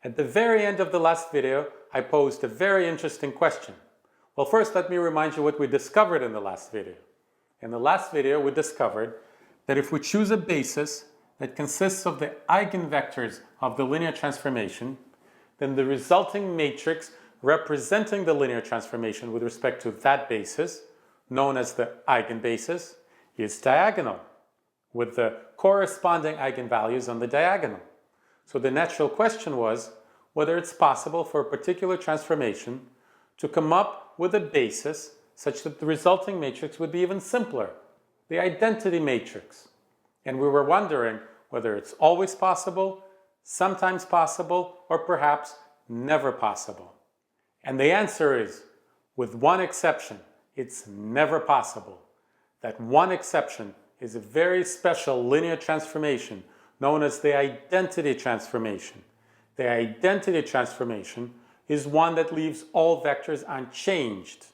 At the very end of the last video, I posed a very interesting question. Well, first let me remind you what we discovered in the last video. In the last video, we discovered that if we choose a basis that consists of the eigenvectors of the linear transformation, then the resulting matrix representing the linear transformation with respect to that basis, known as the eigenbasis, is diagonal, with the corresponding eigenvalues on the diagonal. So the natural question was whether it's possible for a particular transformation to come up with a basis such that the resulting matrix would be even simpler, the identity matrix. And we were wondering whether it's always possible, sometimes possible, or perhaps never possible. And the answer is, with one exception, it's never possible. That one exception is a very special linear transformation known as the identity transformation. The identity transformation is one that leaves all vectors unchanged.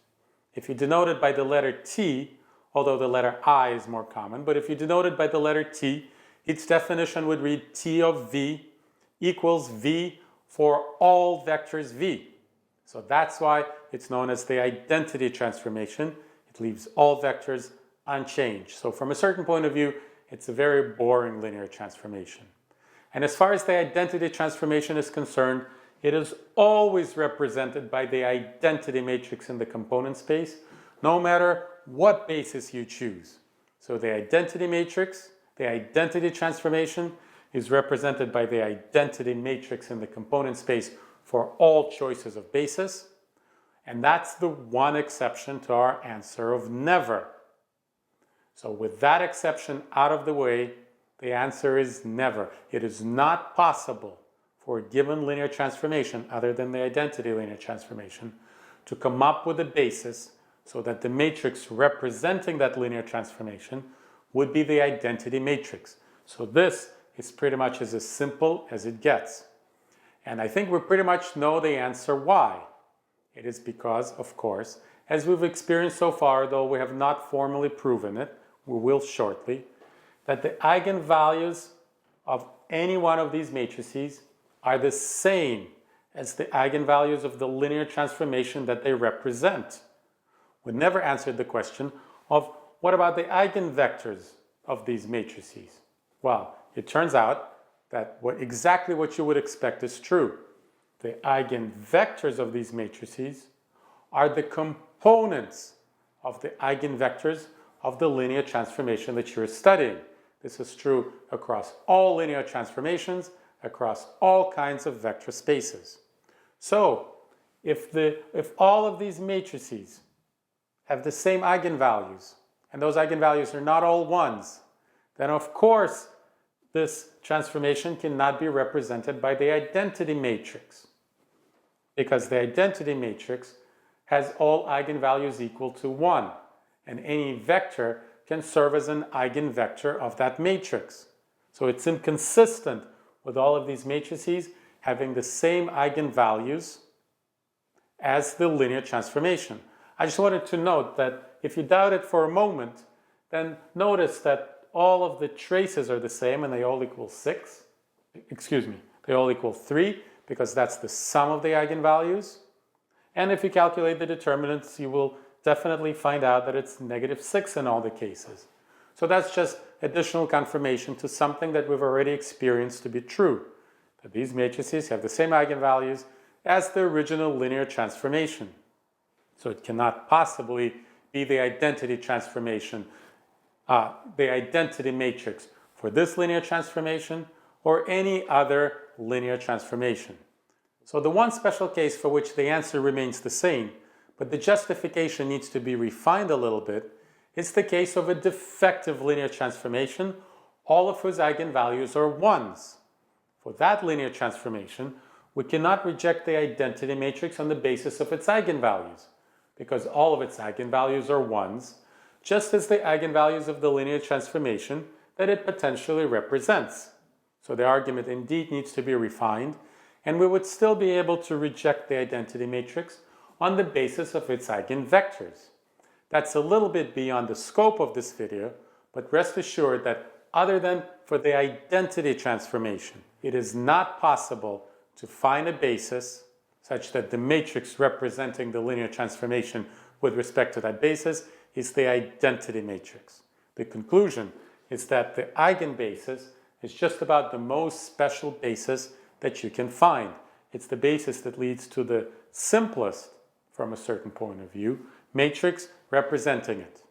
If you denote it by the letter T, although the letter I is more common, but if you denote it by the letter T, its definition would read T of V equals V for all vectors V. So that's why it's known as the identity transformation. It leaves all vectors unchanged. So from a certain point of view, it's a very boring linear transformation. And as far as the identity transformation is concerned, it is always represented by the identity matrix in the component space, no matter what basis you choose. So the identity matrix, the identity transformation, is represented by the identity matrix in the component space for all choices of basis. And that's the one exception to our answer of never. So with that exception out of the way, the answer is never. It is not possible for a given linear transformation, other than the identity linear transformation, to come up with a basis so that the matrix representing that linear transformation would be the identity matrix. So this is pretty much as simple as it gets. And I think we pretty much know the answer why. It is because, of course, as we've experienced so far, though we have not formally proven it, we will shortly, that the eigenvalues of any one of these matrices are the same as the eigenvalues of the linear transformation that they represent. We never answered the question of what about the eigenvectors of these matrices? Well, it turns out that exactly what you would expect is true. The eigenvectors of these matrices are the components of the eigenvectors of the linear transformation that you're studying. This is true across all linear transformations, across all kinds of vector spaces. So, if all of these matrices have the same eigenvalues, and those eigenvalues are not all ones, then of course this transformation cannot be represented by the identity matrix, because the identity matrix has all eigenvalues equal to 1, and any vector can serve as an eigenvector of that matrix. So it's inconsistent with all of these matrices having the same eigenvalues as the linear transformation. I just wanted to note that if you doubt it for a moment, then notice that all of the traces are the same and they all equal 6. They all equal 3 because that's the sum of the eigenvalues. And if you calculate the determinants, you will definitely find out that it's -6 in all the cases. So that's just additional confirmation to something that we've already experienced to be true, that these matrices have the same eigenvalues as the original linear transformation. So it cannot possibly be the identity transformation, the identity matrix for this linear transformation or any other linear transformation. So the one special case for which the answer remains the same, but the justification needs to be refined a little bit, is the case of a defective linear transformation, all of whose eigenvalues are 1s. For that linear transformation, we cannot reject the identity matrix on the basis of its eigenvalues, because all of its eigenvalues are 1s, just as the eigenvalues of the linear transformation that it potentially represents. So the argument indeed needs to be refined, and we would still be able to reject the identity matrix on the basis of its eigenvectors. That's a little bit beyond the scope of this video, but rest assured that other than for the identity transformation, it is not possible to find a basis such that the matrix representing the linear transformation with respect to that basis is the identity matrix. The conclusion is that the eigenbasis is just about the most special basis that you can find. It's the basis that leads to the simplest, from a certain point of view, matrix representing it.